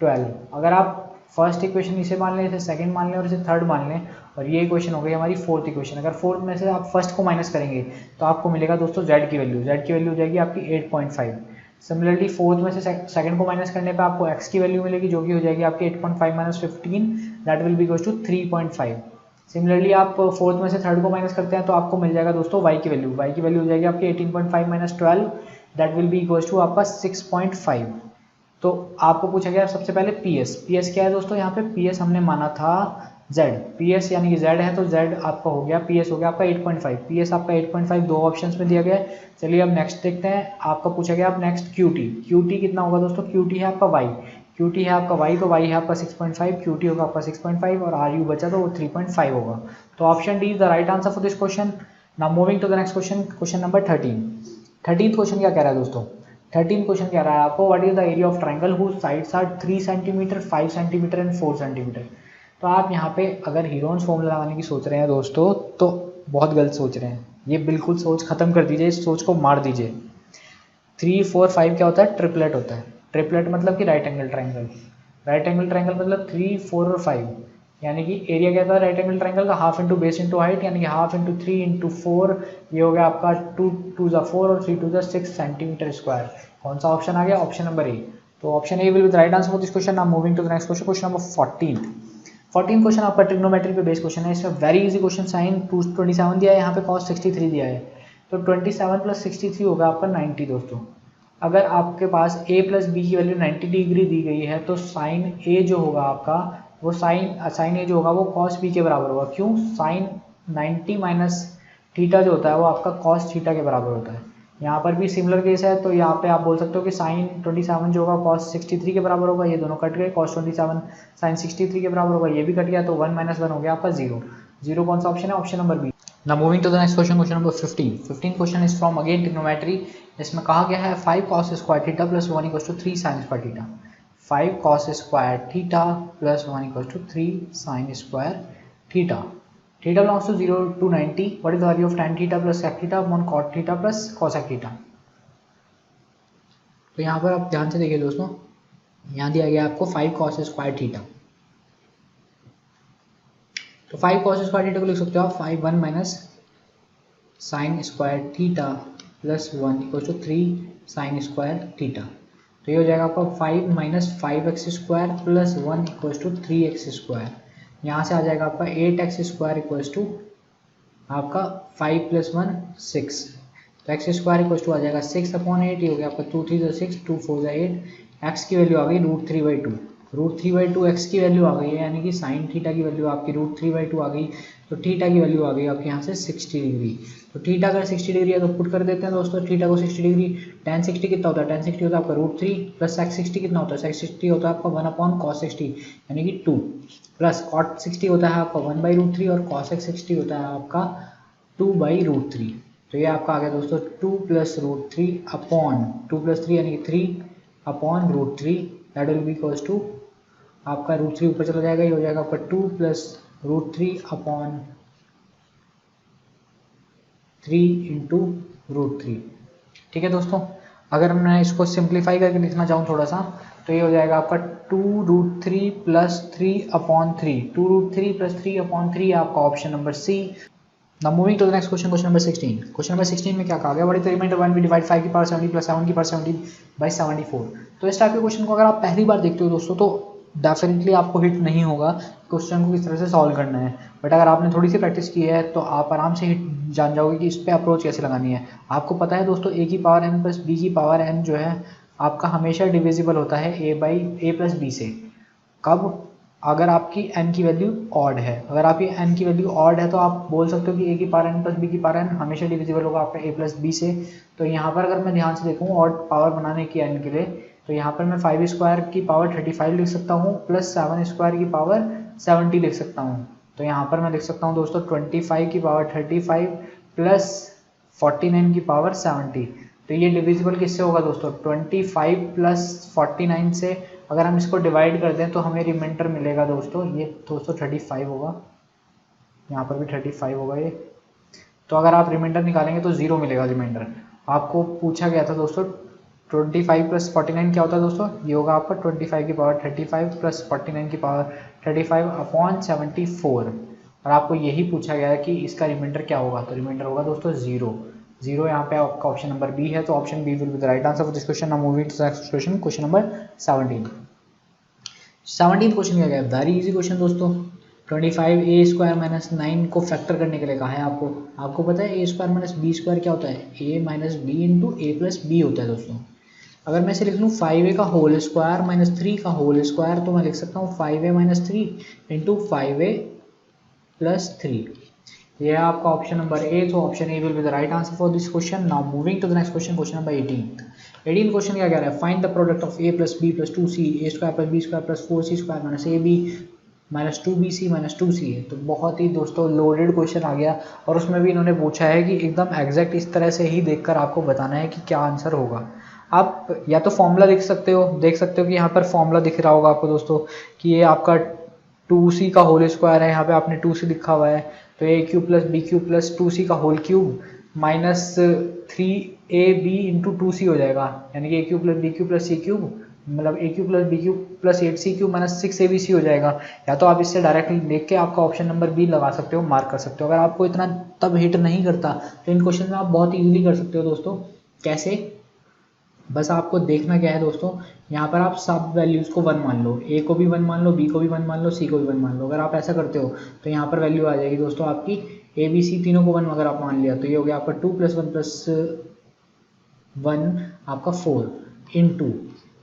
12। अगर आप फर्स्ट इक्वेशन इसे मान लें, इसे सेकंड मान लें और इसे थर्ड मान लें, और ये इक्वेशन हो गई हमारी फोर्थ इक्वेशन। अगर फोर्थ में से आप फर्स्ट को माइनस करेंगे तो आपको मिलेगा दोस्तों z की वैल्यू। z की वैल्यू हो जाएगी आपकी 8.5। सिमिलरली फोर्थ में से सेकंड को माइनस करने पे आपको x की वैल्यू मिलेगी, जो कि हो जाएगी आपकी 8.5 minus 15 that will be equals to 3.5। Similarly आप फोर्थ में से थर्ड को माइनस करते हैं तो आपको मिल जाएगा दोस्तों y की वैल्यू। y की वैल्यू हो जाएगी आपकी 18.5 minus 12 that will be equals to आपका 6.5। तो आपको पूछा गया सबसे पहले PS क्या है दोस्तों? यहाँ पे PS हमने माना था Z, PS यानी कि Z है तो Z आपका हो गया, PS हो गया आपका 8.5, PS आपका 8.5 दो ऑप्शंस में दिया गया है। चलिए अब नेक्स्ट देखते हैं। आपका पूछा गया अब नेक्स्ट QT कितना होगा दोस्तों? QT है आपका Y, QT है आपका Y, तो Y है आपका 6.5, QT होगा आपका 6.5 और RU बचा तो वो 3.5 होगा। तो option D is the right answer for this question. Now moving to the next question, question number 13 question क्या कह रहा है दोस्तों? 13 क्वेश्चन कह रहा है आपको what is the area of triangle whose sides are 3 centimetre 5 centimetre and 4 centimetre. तो आप यहाँ पे अगर हीरोन्स फॉर्मूला लगाने की सोच रहे हैं दोस्तों तो बहुत गलत सोच रहे हैं। ये बिल्कुल सोच खत्म कर दीजिए, इस सोच को मार दीजिए। 3 4 5 क्या होता है? ट्रिपलेट होता है। ट्रिपलेट मतलब कि right angle triangle. Right angle triangle मतलब 3 4 और 5, यानी कि एरिया क्या था राइट एंगल ट्राइंगल का? Half into base into height, यानी कि हाफ इंटू 3 इंटू 4, ये हो गया आपका 2 2 4 और 3 2 6 सेंटीमीटर स्क्वायर। कौन सा ऑप्शन आ गया? Option number A. तो option A will be the right answer for this question. Now moving to the next question, question number 14 question आपका ट्रिग्नोमेट्री पे बेस्ड क्वेश्चन है। इसमें वेरी इजी क्वेश्चन, साइन 27 दिया है, यहाँ पे cos 63 दिया है, तो 27 प्लस 63 होगा आपका 90 दोस्तों। अगर आपके पास a प्लस बी की वैल्यू 90 डिग्री दी गई है तो साइन a जो होगा आपका वो साइन a जो होगा वो cos b के बराबर होगा। क्यों? साइन 90 माइनस थीटा जो होता है वो आपका cos थीटा के बराबर होता है। यहाँ पर भी सिमिलर केस है, तो यहाँ पे आप बोल सकते हो कि साइन 27 जो होगा cos 63 के बराबर होगा, ये दोनों कट गए, cos 27 साइन 63 के बराबर होगा, ये भी कट गया, तो 1 - 1 हो गया आपका 0। कौन सा ऑप्शन है? Option number B. Now moving to the next question, question number 15. 15th question is from again trigonometry. इसमें कहा गया है 5 cos square theta plus 1 equals to 3 sin square theta. 5 cos square theta plus 1 equals to 3 sin square theta. Theta belongs to 0 to 90. What is the value of tan theta plus sec theta upon cot theta plus cosec theta? तो यहाँ पर आप ध्यान से देखिए दोस्तों, यहाँ दिया गया आपको 5 cos square theta. तो 5 cos स्क्वायर थीटा को लिख सकते हो आप 5 1 minus sine square theta plus 1 equal to 3 sine square theta. तो ये हो जाएगा आपका 5 minus 5x square plus 1 equal to 3x square. यहाँ से आ जाएगा आपका 8x स्क्वायर इक्वल टू आपका 5 प्लस 1 6. तो एक्स स्क्वायर इक्वल टू आ जाएगा 6/8. ये हो गया आपका 2 3 6 2 4 8. एक्स की वैल्यू आ गई √3/2. √3/2 एक्स की वैल्यू आ गई है, यानी कि साइन थीटा की वैल्यू आपकी √3/2 आ गई. तो थीटा की वैल्यू आ गई आपके यहाँ से 60 डिग्री. तो थीटा अगर 60 डिग्री है तो पुट कर देते हैं दोस्तों थीटा को 60 डिग्री. tan 60 कितना होता है? tan 60 होता है आपका √3 प्लस sec 60 कितना होता है? sec 60 होता है आपका 1/cos 60 यानी कि 2 प्लस cot 60 होता है आपका 1/√3 और cosec 60 होता है आपका 2/√3. तो ये आपका आ गया दोस्तों 2 + √3 अपॉन 2 + 3 यानी कि 3/√3. That will be equals to आपका √3 ऊपर चला जाएगा. ये हो जाएगा आपका 2 + √3 अपॉन 3 इंटू √3. ठीक है दोस्तों, अगर मैं इसको सिंप्लीफाई करके लिखना चाहूँ थोड़ा सा तो ये हो जाएगा आपका 2√3 + 3/3. 2√3 + 3/3 आपका option number C. Now moving to the next question, question number 16. Question number 16 में क्या कहा गया? What is the remainder when we divide 5 की पावर 70 plus 7 की पावर 70 by 74? तो इस टाइप के क्वेश्चन को अगर आप पहली बार देखते हो दोस्तों तो डेफिनेटली आपको हिट नहीं होगा क्वेश्चन को किस तरह से सॉल्व करना है. बट अगर आपने थोड़ी सी प्रैक्टिस की है तो आप आराम से हिट जान जाओगे कि इस पर अप्रोच कैसे लगानी है. आपको पता है दोस्तों a की पावर n प्लस b की पावर n जो है आपका हमेशा डिविजिबल होता है a प्लस b से. कब? अगर आपकी n की वैल्यू ऑड है. अगर आपकी n की वैल्यू ऑड है तो आप बोल सकते हो कि a की पावर n प्लस b की पावर n हमेशा डिविजिबल होगा आपका a प्लस b से. तो यहाँ पर अगर मैं ध्यान से देखूँ ऑड पावर बनाने की n के लिए तो यहाँ पर मैं 5 स्क्वायर की पावर 35 लिख सकता हूँ प्लस 7 स्क्वायर की पावर 70 लिख सकता हूँ. तो यहाँ पर मैं लिख सकता हूँ दोस्तों 25 की पावर 35 प्लस 49 की पावर 70. तो ये डिविजिबल किससे होगा दोस्तों? 25 प्लस 49 से. अगर हम इसको डिवाइड कर दें तो हमें रिमाइंडर मिलेगा दोस्तों, ये दोस्तों 35 होगा, यहाँ पर भी 35 होगा ये. तो अगर आप रिमाइंडर निकालेंगे तो 0 मिलेगा रिमाइंडर. आपको पूछा गया था दोस्तों 25 प्लस 49 क्या होता है दोस्तों? ये होगा आपका 25 की पावर 35 प्लस 49 की पावर 35/74. और आपको यही पूछा गया है कि इसका रिमाइंडर क्या होगा. तो रिमाइंडर होगा दोस्तों 0. यहाँ पे आपका ऑप्शन नंबर बी है. तो option B will be the right answer for this question. Now moving to the next question, question number 17. 17th question क्या है? वेरी इजी क्वेश्चन दोस्तों. 25a² - 9 को फैक्टर करने के लिए कहा है आपको. आपको पता है a² - b² क्या होता है? a - b into a plus b होता है दोस्तों. अगर मैं इसे लिख लूँ 5a का होल स्क्वायर माइनस 3 का होल स्क्वायर तो मैं लिख सकता हूँ 5a - 3 इंटू 5a + 3. ये है आपका ऑप्शन नंबर ए. तो option A will be the right answer for this question. Now moving to the next question, question number 18 question क्या कह रहा है? Find the product of a + b + 2c a² + b² + 4c² - ab - 2bc - 2ca. तो बहुत ही दोस्तों loaded question आ गया और उसमें भी इन्होंने पूछा है कि एकदम एग्जैक्ट इस तरह से ही देखकर आपको बताना है कि क्या आंसर होगा. आप या तो फॉर्मूला देख सकते हो कि यहाँ पर फॉर्मूला दिख रहा होगा आपको दोस्तों कि ये आपका 2c का होल स्क्वायर है. यहाँ पे आपने 2c लिखा हुआ है तो a³ + b³ + 2c का whole cube minus 3ab into 2c हो जाएगा. यानी कि a³ + b³ + c³ मतलब a³ + b³ + 8c³ minus 6abc हो जाएगा. या तो आप इससे डायरेक्टली देख के आपका ऑप्शन नंबर बी लगा सकते हो, मार्क कर सकते हो. अगर आपको इतना तब हिट नहीं करता तो इन क्वेश्चन में आप बहुत ईजिली कर सकते हो दोस्तों. कैसे? बस आपको देखना क्या है दोस्तों, यहाँ पर आप सब वैल्यूज़ को 1 मान लो. a को भी 1 मान लो, b को भी 1 मान लो, c को भी 1 मान लो. अगर आप ऐसा करते हो तो यहाँ पर वैल्यू आ जाएगी दोस्तों आपकी a b c तीनों को 1 अगर आप मान लिया तो ये हो गया आपका 2 + 1 + 1 आपका 4 इंटू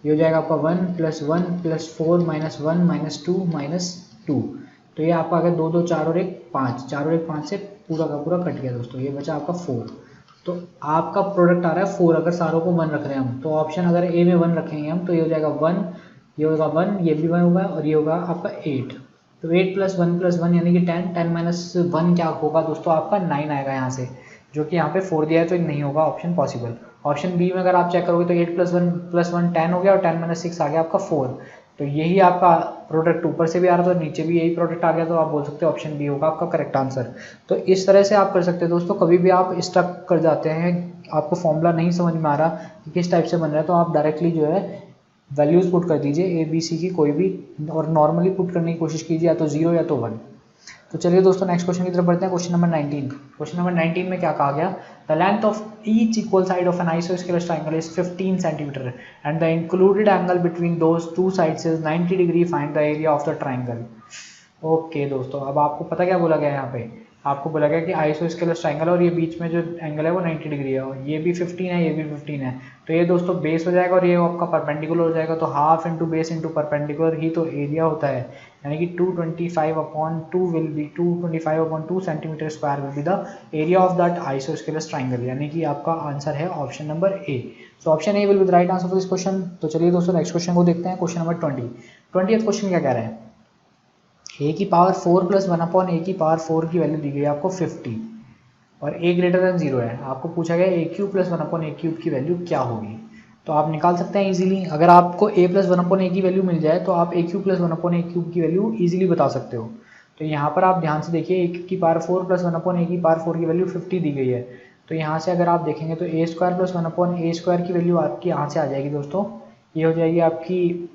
ये हो जाएगा आपका 1 + 1 + 4 - 1 - 2 - 2. तो ये आपका आ गया 2 2 4 और 1 5. 4 और 1 5 से पूरा का पूरा कट गया दोस्तों. ये बचा आपका 4. तो आपका प्रोडक्ट आ रहा है 4. अगर सारों को 1 रख रहे हैं हम तो ऑप्शन अगर ए में 1 रखेंगे हम तो ये हो जाएगा 1, ये होगा 1, ये भी 1 होगा और ये होगा आपका 8. तो 8 + 1 यानी कि 10, 10 - 1 क्या होगा दोस्तों, आपका 9 आएगा यहाँ से, जो कि यहाँ पे 4 दिया है तो नहीं होगा ऑप्शन पॉसिबल। ऑप्शन बी में अगर आप चेक करोगे तो 8 + 1 10 हो गया और 10 - 6 आ गया आपका 4। तो यही आपका प्रोडक्ट ऊपर से भी आ रहा था, नीचे भी यही प्रोडक्ट आ गया, तो आप बोल सकते हो ऑप्शन बी होगा आपका करेक्ट आंसर। तो इस तरह से आप कर सकते हैं दोस्तों। कभी भी आप स्टक कर जाते हैं, आपको फॉर्मूला नहीं समझ में आ रहा कि किस टाइप से बन रहा है, तो आप डायरेक्टली जो है वैल्यूज पुट कर दीजिए ABC की कोई भी, और नॉर्मली पुट करने की कोशिश कीजिए, या तो 0 या तो 1। तो चलिए दोस्तों नेक्स्ट क्वेश्चन की तरफ बढ़ते हैं। Question number 19। क्वेश्चन नंबर 19 में क्या कहा गया, the length of each equal side of an isosceles triangle is 15 centimetre and the included angle between those two sides is 90 degree, find the area of the triangle. Okay दोस्तों, अब आपको पता क्या बोला गया है यहाँ पे, आपको बोला गया कि आइसोस्केलस ट्राइंगल और ये बीच में जो एंगल है वो 90 डिग्री है, और ये भी 15 है, ये भी 15 है। तो ये दोस्तों बेस हो जाएगा और ये आपका परपेंडिकुलर हो जाएगा, तो half into base into perpendicular ही तो एरिया होता है, यानी कि 225/2 will be 225/2 centimetre square will be the area of that isosceles triangle, यानी कि आपका आंसर है option number A. So option A will be the right answer for this question. तो चलिए दोस्तों नेक्स्ट क्वेश्चन को देखते हैं। क्वेश्चन नंबर 20th क्वेश्चन क्या कह रहे हैं, a की पावर 4 + 1 a की पावर 4 की वैल्यू दी गई है आपको 50 और a > 0 है। आपको पूछा गया a³ + 1/a³ की वैल्यू क्या होगी। तो आप निकाल सकते हैं इजीली। अगर आपको a + 1/a की वैल्यू मिल जाए तो आप a³ + 1/a³ की वैल्यू इजीली बता सकते हो। तो यहाँ पर आप ध्यान से देखिए, a की पावर 4 + 1/a की पावर 4 की वैल्यू 50 दी गई है। तो यहाँ से अगर आप देखेंगे तो a² + 1/a² की वैल्यू आपकी यहाँ से आ जाएगी दोस्तों, ये हो जाएगी आपकी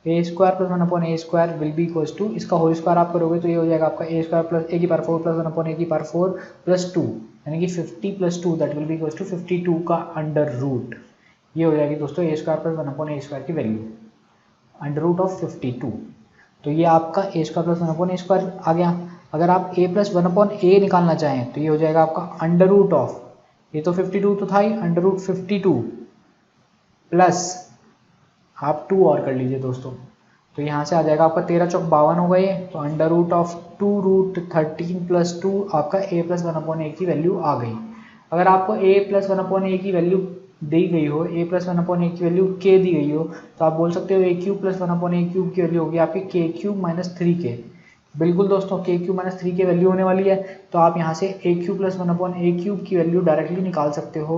a² + 1/a² will be equals to, इसका होल स्क्वायर आप करोगे तो ये हो जाएगा आपका a² + a की पावर 4 + 1/a की पावर 4 + 2, यानी कि 50 + 2 that will be equals to 52 का अंडर रूट। ये हो जाएगी दोस्तों a² + 1/a² की वैल्यू, अंडर रूट ऑफ 52। तो ये आपका a² + 1/a² आ गया। अगर आप a + 1/a निकालना चाहें तो ये हो जाएगा आपका अंडर रूट ऑफ, ये तो 52 तो था ही, अंडर रूट 52 प्लस आप 2 और कर लीजिए दोस्तों, तो यहाँ से आ जाएगा आपका 13 चौक 52 हो गए, तो अंडर रूट ऑफ 2√13 + 2 आपका a + 1/a की वैल्यू आ गई। अगर आपको a + 1/a की वैल्यू दी गई हो, a + 1/a की वैल्यू k दी गई हो, तो आप बोल सकते हो a³ + 1/a³ की वैल्यू होगी आपकी k³ - 3k। बिल्कुल दोस्तों, k³ - 3 की वैल्यू होने वाली है, तो आप यहाँ से a³ + 1/a³ की वैल्यू डायरेक्टली निकाल सकते हो।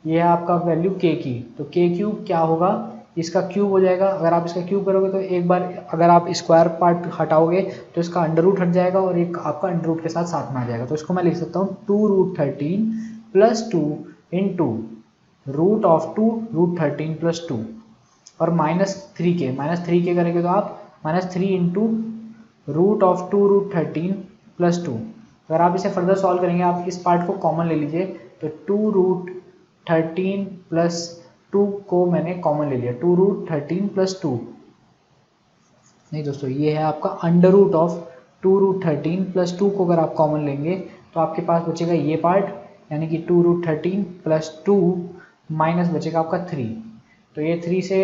ये है आपका वैल्यू k की, तो k³ क्या होगा, इसका क्यूब हो जाएगा। अगर आप इसका क्यूब करोगे तो एक बार अगर आप स्क्वायर पार्ट हटाओगे तो इसका अंडर रूट हट जाएगा और एक आपका अंडर रूट के साथ साथ में आ जाएगा। तो इसको मैं लिख सकता हूँ 2√13 + 2 इंटू रूट ऑफ 2√13 + 2 और -3k करेंगे तो आप -3 इंटू रूट ऑफ 2√13 + 2। अगर आप इसे फर्दर सॉल्व करेंगे, आप इस पार्ट को कॉमन ले लीजिए, तो 2√13 + 2 को मैंने कॉमन ले लिया, 2√13 + 2 नहीं दोस्तों, ये है आपका अंडर रूट ऑफ 2√13 + 2 को अगर आप कॉमन लेंगे तो आपके पास बचेगा ये पार्ट, यानी कि 2√13 + 2 माइनस बचेगा आपका 3। तो ये 3 से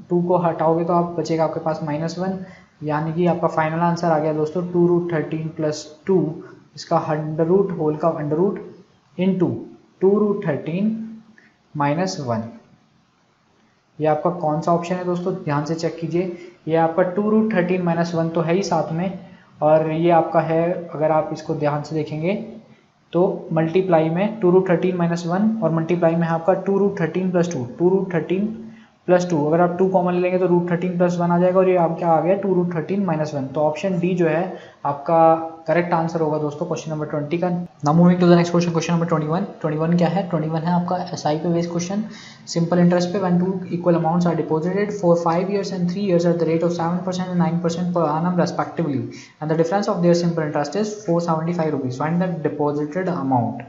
2 को हटाओगे तो आप बचेगा आपके पास -1, यानी कि आपका फाइनल आंसर आ गया दोस्तों 2√13 + 2, इसका अंडर रूट होल का अंडर रूट इंटू 2√13 - 1। ये आपका कौन सा ऑप्शन है दोस्तों, ध्यान से चेक कीजिए। ये आपका 2√13 - 1 तो है ही साथ में, और ये आपका है, अगर आप इसको ध्यान से देखेंगे तो मल्टीप्लाई में 2√13 - 1 और मल्टीप्लाई में है आपका 2√13 + 2, 2√13 + 2। अगर आप 2 कॉमन ले लेंगे तो √13 + 1 आ जाएगा, और ये आप क्या आ गया 2√13 - 1। तो ऑप्शन डी जो है आपका करेक्ट आंसर होगा दोस्तों क्वेश्चन नंबर 20 का। Now moving to the next question, question number 21। 21 क्या है, 21 है आपका SI पे बेस्ड क्वेश्चन, सिंपल इंटरेस्ट पे when two equal amounts are deposited for 5 years and 3 years at the rate of 7% and 9% per annum respectively, and the difference of their simple interest is 475 rupees, find the deposited amount।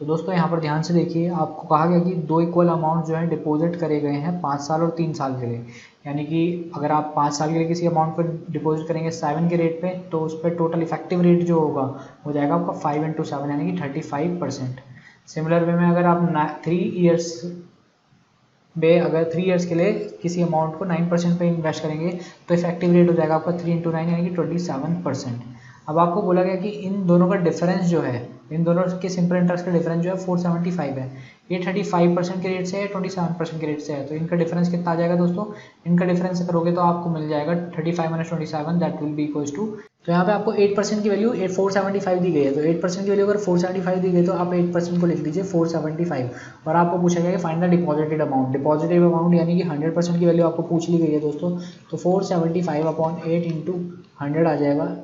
तो दोस्तों यहाँ पर ध्यान से देखिए, आपको कहा गया कि 2 इक्वल अमाउंट जो है डिपॉजिट करे गए हैं 5 साल और 3 साल के लिए, यानी कि अगर आप 5 साल के लिए किसी अमाउंट पर डिपॉजिट करेंगे 7 के रेट पे, तो उस पर टोटल इफेक्टिव रेट जो होगा हो जाएगा आपका 5 × 7 यानी कि 35%। सिमिलर वे में अगर आप 3 ईयर्स के लिए किसी अमाउंट को 9% पे इन्वेस्ट करेंगे तो इफेक्टिव रेट हो जाएगा आपका 3 × 9 यानी कि 27%। अब आपको बोला गया कि इन दोनों का डिफरेंस जो है, इन दोनों के सिंपल इंटरेस्ट का डिफरेंस जो है 475 है। ये 35% के रेट से है, 27% के रेट से है, तो इनका डिफरेंस कितना आ जाएगा दोस्तों? इनका डिफरेंस करोगे तो आपको मिल जाएगा 35 - 27, that will be equals to, तो यहाँ पे आपको 8% की वैल्यू 475 दी गई है, तो 8% की वैल्यू अगर 475 दी गई तो आप 8% को लिख लीजिए 475, और आपको पूछा गया कि find the deposited amount. Deposited amount यानी कि 100% की वैल्यू आपको पूछ ली गई है दोस्तों, तो 475/8 × 100 आ जाएगा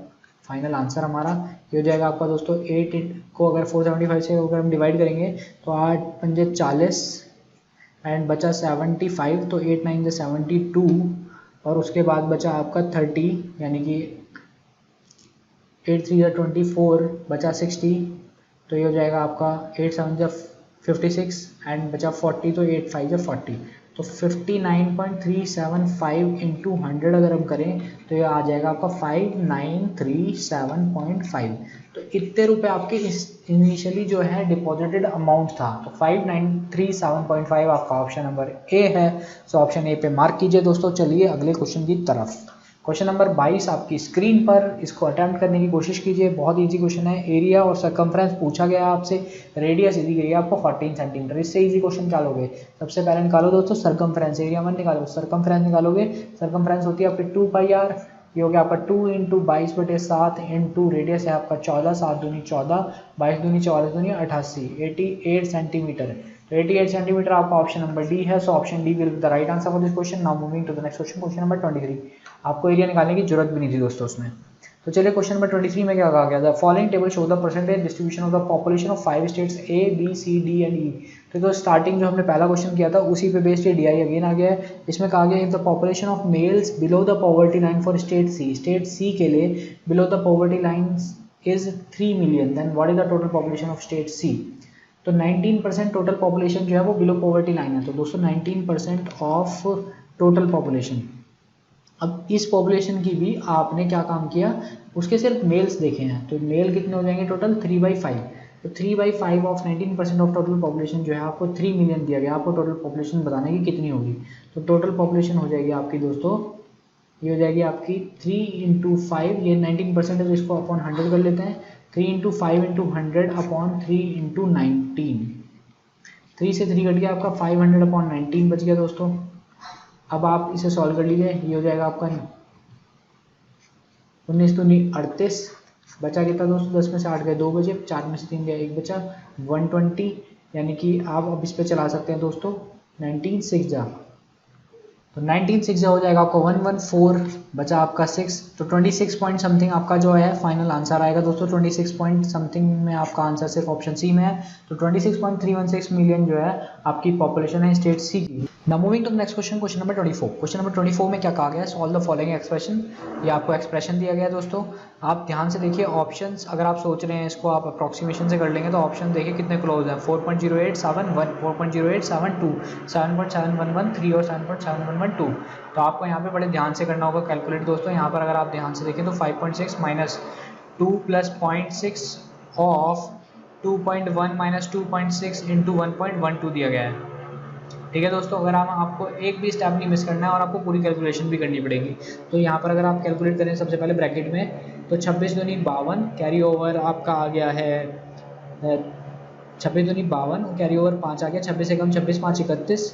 फाइनल आंसर हमारा। ये हो जाएगा आपका दोस्तों 8 को अगर 475 से अगर हम डिवाइड करेंगे तो 8 × 5 = 40 एंड बचा 75, तो 8 × 9 = 72, और उसके बाद बचा आपका 30, यानी कि 8 × 3 = 24, बचा 60, तो ये हो जाएगा आपका 8 × 7 = 56 एंड बचा 40, तो 8 × 5 = 40, तो 59.375 × 100 अगर हम करें तो ये आ जाएगा आपका 5937.5। तो इतने रुपए आपके इस इनिशियली जो है डिपॉजिटेड अमाउंट था, तो 5937.5 आपका ऑप्शन नंबर ए है। सो ऑप्शन ए पे मार्क कीजिए दोस्तों। चलिए अगले क्वेश्चन की तरफ। क्वेश्चन नंबर 22 आपकी स्क्रीन पर, इसको अटेम्प्ट करने की कोशिश कीजिए। बहुत इजी क्वेश्चन है। एरिया और सरकमफ्रेंस पूछा गया आपसे, रेडियस दी गई है आपको 14 सेंटीमीटर। इससे इजी क्वेश्चन क्या लोगे? सबसे पहले निकालो दोस्तों सरकमफ्रेंस, एरिया 1 निकालो, सरकमफ्रेंस निकालोगे। सरकमफ्रेंस होती है आपकी 2πr, ये हो गया आपका 2 × 22/7 इंटू रेडियस है आपका 14, 7 दूनी 14, 22 दूनी 44 दूनी 88, 88 सेंटीमीटर। तो 88 सेंटीमीटर आपका ऑप्शन नंबर डी है। So option D will be the right answer for this question. Now moving to the next question, question number 23। आपको एरिया निकालने की जरूरत भी नहीं थी दोस्तों उसमें। तो चलिए क्वेश्चन नंबर 23 में क्या कहा गया था? Following table show the percentage distribution of the population of 5 states A, B, C, D and E। तो स्टार्टिंग जो हमने पहला क्वेश्चन किया था उसी पे बेस्ड ये DI अगेन आ गया है। इसमें कहा गया if the population of males below the poverty line for state C के लिए below the poverty line is 3 million, then what is the total population of state C? तो 19% टोटल पॉपुलेशन जो है वो बिलो पॉवर्टी लाइन है, तो दोस्तों 19% of total population. अब इस पॉपुलेशन की भी आपने क्या काम किया, उसके सिर्फ मेल्स देखे हैं, तो मेल कितने हो जाएंगे टोटल? 3/5। तो 3/5 ऑफ 19% ऑफ टोटल पॉपुलेशन जो है आपको 3 मिलियन दिया गया, आपको टोटल पॉपुलेशन बताने की कितनी होगी। तो टोटल पॉपुलेशन हो जाएगी आपकी दोस्तों, ये हो जाएगी आपकी 3 × 5, ये 19% है तो इसको अपॉन 100 कर लेते हैं। 3 × 5 × 100 अपॉन 3 × 19, 3 से 3 कट गया आपका 500/19 बच गया दोस्तों। अब आप इसे सॉल्व कर लीजिए, ये हो जाएगा आपका 19 दूनी 38, बचा कितना दोस्तों? 10 में से 8 गए 2 बचे, 4 में से 3 गया 1 बचा, 120, यानी कि आप अब इस पे चला सकते हैं दोस्तों 19 6 जा, तो 19 6 हो जाएगा आपका 114, बचा आपका 6, तो 26 पॉइंट समथिंग आपका जो है फाइनल आंसर आएगा दोस्तों। 26 पॉइंट समथिंग में आपका आंसर सिर्फ ऑप्शन सी में है, तो 26.316 मिलियन जो है आपकी पॉपुलेशन है स्टेट सी की। Now moving to the next question, question number 24। Question number 24 में क्या कहा गया है? Solve the following expression. ये आपको एक्सप्रेशन दिया गया है दोस्तों, आप ध्यान से देखिए ऑप्शंस। अगर आप सोच रहे हैं इसको आप अप्रॉक्सीमेशन से कर लेंगे तो ऑप्शन देखिए कितने क्लोज हैं, 4.0871, 4.0872, 7.711, और 7.7112। तो आपको यहाँ पे बड़े ध्यान से करना होगा कैलकुलेट दोस्तों। यहाँ पर अगर आप ध्यान से देखें तो 5.6 minus 2 plus 0.6 of 2.1 minus 2.6 into 1.12 दिया गया है। ठीक है दोस्तों, अगर आपको एक भी स्टेप नहीं मिस करना है और आपको पूरी कैलकुलेशन भी करनी पड़ेगी। तो यहाँ पर अगर आप कैलकुलेट करें सबसे पहले ब्रैकेट में, तो 26 दूनी 52, कैरी ओवर आपका आ गया है 26 दूनी 52, कैरी ओवर 5 आ गया, 26 से कम 26 5 31,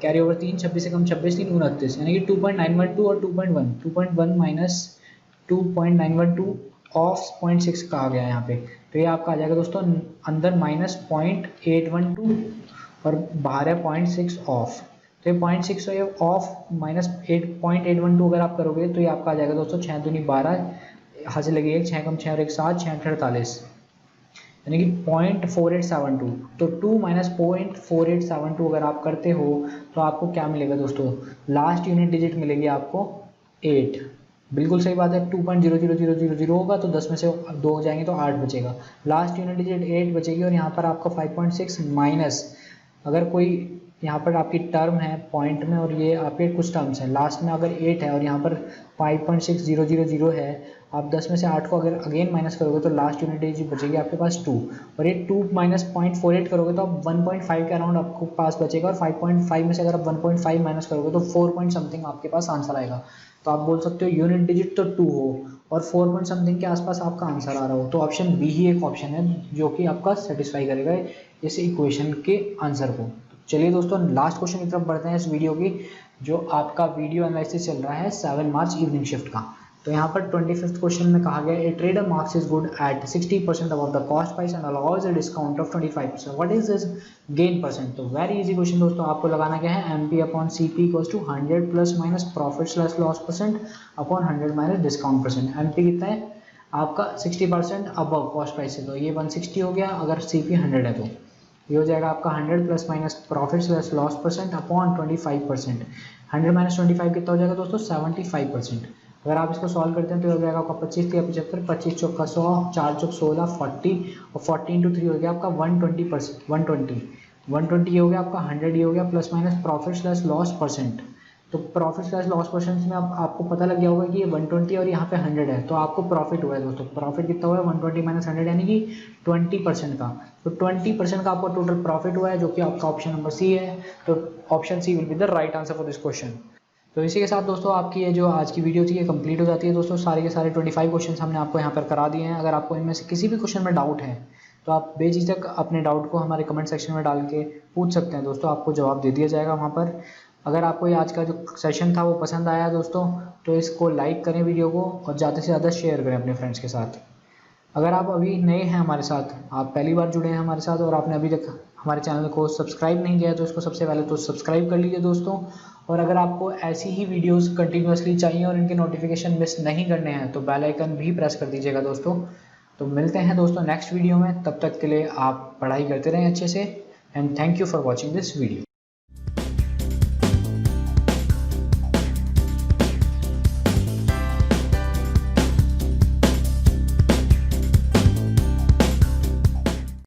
कैरी ओवर 3, 26 से कम 26 3 29, यानी कि 2.912 और 2.1 माइनस 2.912 ऑफ 0.6 का आ गया यहाँ पे। तो ये आपका आ जाएगा दोस्तों अंदर माइनस 0.812 और बाहर है 0.6 ऑफ, तो ये 0.6 ये ऑफ माइनस 8.812 अगर आप करोगे तो ये आपका आ जाएगा दोस्तों 6 दूनी 12, यहाँ से लगी 1 6 कम 6 और 1 7, 6 48, यानी कि 0.4872। तो 2 माइनस 0.4872 अगर आप करते हो तो आपको क्या मिलेगा दोस्तों? लास्ट यूनिट डिजिट मिलेगी आपको 8। बिल्कुल सही बात है, 2.00000 होगा तो 10 में से 2 हो जाएंगे तो 8 बचेगा, लास्ट यूनिट डिजिट 8 बचेगी। और यहाँ पर आपका 5.6 माइनस, अगर कोई यहाँ पर आपकी टर्म है पॉइंट में और ये आपके कुछ टर्म्स हैं, लास्ट में अगर 8 है और यहाँ पर 5.6000 है, आप 10 में से 8 को अगर अगेन माइनस करोगे तो लास्ट यूनिट डिजिट बचेगी आपके पास 2, और ये 2 माइनस 0.48 करोगे तो आप 1.5 के अराउंड आपको पास बचेगा, और 5.5 में से अगर आप 1.5 माइनस करोगे तो 4 पॉइंट समथिंग आपके पास आंसर आएगा। तो आप बोल सकते हो यूनिट डिजिट तो 2 हो और 4 पॉइंट समथिंग के आसपास आपका आंसर आ रहा हो, तो ऑप्शन बी ही एक ऑप्शन है जो कि आपका सेटिस्फाई करेगा इस इक्वेशन के आंसर को। चलिए दोस्तों लास्ट क्वेश्चन की तरफ बढ़ते हैं इस वीडियो की, जो आपका वीडियो एनालिसिस चल रहा है 7 मार्च इवनिंग शिफ्ट का। तो यहाँ पर 25th क्वेश्चन में कहा गया a trader marks is good at 60% about the cost price and allows a discount of 25%, what is this gain percent. तो वेरी इजी क्वेश्चन दोस्तों, आपको लगाना क्या है, MP upon CP equals to 100 plus minus profit slash loss percent upon 100 minus discount percent. MP कितना है आपका 60% above cost price है, तो ये 160 हो गया, अगर CP 100 है तो ये हो जाएगा आपका 100 plus minus profit slash loss percent upon 25%। 100 minus 25 कितना हो जाएगा दोस्तों 75%। अगर आप इसको सॉल्व करते हैं तो हो जाएगा आपका 25 या 75, 25 चौका 100, 4 चौक 16, 40 और 40 इंटू 3 हो गया आपका 120%, 120 ये हो गया आपका 100 ये हो गया plus minus profit slash loss percent. तो प्रॉफिट स्लैश लॉस परसेंट में आपको पता लग गया होगा कि ये 120 और यहाँ पे 100 है, तो आपको प्रॉफिट हुआ है दोस्तों। प्रॉफिट कितना हुआ है 120 माइनस 100 यानी कि 20% का। तो 20% का आपको टोटल प्रॉफिट हुआ है, जो कि आपका ऑप्शन नंबर सी है। तो option C will be the right answer for this question. तो इसी के साथ दोस्तों आपकी ये जो आज की वीडियो थी ये कंप्लीट हो जाती है दोस्तों। सारे के सारे 25 क्वेश्चन हमने आपको यहाँ पर करा दिए हैं। अगर आपको इनमें से किसी भी क्वेश्चन में डाउट है तो आप बेझिझक अपने डाउट को हमारे कमेंट सेक्शन में डाल के पूछ सकते हैं दोस्तों, आपको जवाब दे दिया जाएगा वहाँ पर। अगर आपको ये आज का जो सेशन था वो पसंद आया दोस्तों, तो इसको लाइक करें वीडियो को और ज़्यादा से ज़्यादा शेयर करें अपने फ्रेंड्स के साथ। अगर आप अभी नए हैं हमारे साथ, आप पहली बार जुड़े हैं हमारे साथ और आपने अभी तक हमारे चैनल को सब्सक्राइब नहीं किया है, तो इसको सबसे पहले तो सब्सक्राइब कर लीजिए दोस्तों। और अगर आपको ऐसी ही वीडियोस कंटिन्यूअसली चाहिए और इनके नोटिफिकेशन मिस नहीं करने हैं तो बेल आइकन भी प्रेस कर दीजिएगा दोस्तों। तो मिलते हैं दोस्तों नेक्स्ट वीडियो में, तब तक के लिए आप पढ़ाई करते रहें अच्छे से। And thank you for watching this video.